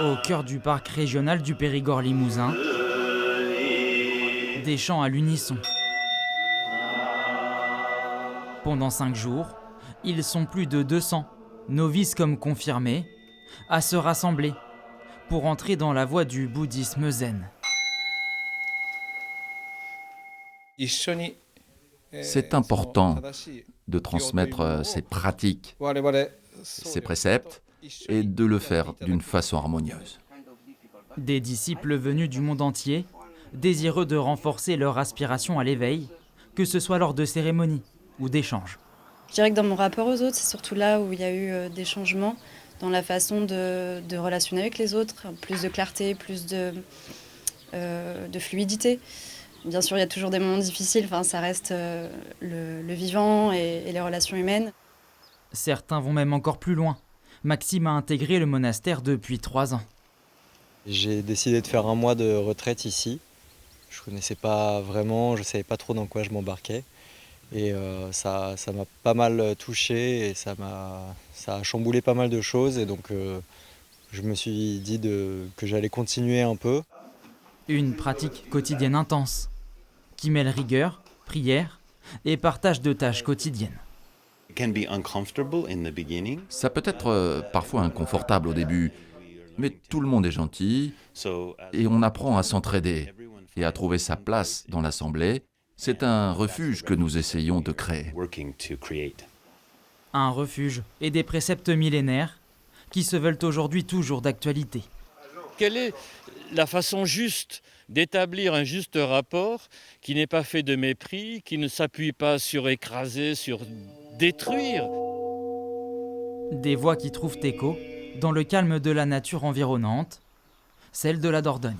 Au cœur du parc régional du Périgord-Limousin, des chants à l'unisson. Pendant 5 jours, ils sont plus de 200, novices comme confirmés, à se rassembler pour entrer dans la voie du bouddhisme zen. C'est important de transmettre ces pratiques, ces préceptes, et de le faire d'une façon harmonieuse. Des disciples venus du monde entier, désireux de renforcer leur aspiration à l'éveil, que ce soit lors de cérémonies ou d'échanges. Je dirais que dans mon rapport aux autres, c'est surtout là où il y a eu des changements dans la façon de relationner avec les autres, plus de clarté, plus de fluidité. Bien sûr, il y a toujours des moments difficiles, enfin, ça reste le vivant et les relations humaines. Certains vont même encore plus loin. Maxime a intégré le monastère depuis 3 ans. J'ai décidé de faire un mois de retraite ici. Je ne connaissais pas vraiment, je ne savais pas trop dans quoi je m'embarquais. Et ça m'a pas mal touché et ça a chamboulé pas mal de choses. Et donc je me suis dit que j'allais continuer un peu. Une pratique quotidienne intense, qui mêle rigueur, prière et partage de tâches quotidiennes. Ça peut être parfois inconfortable au début, mais tout le monde est gentil et on apprend à s'entraider et à trouver sa place dans l'assemblée. C'est un refuge que nous essayons de créer. Un refuge et des préceptes millénaires qui se veulent aujourd'hui toujours d'actualité. Quelle est la façon juste d'établir un juste rapport qui n'est pas fait de mépris, qui ne s'appuie pas sur écraser, sur détruire? Des voix qui trouvent écho dans le calme de la nature environnante, celle de la Dordogne.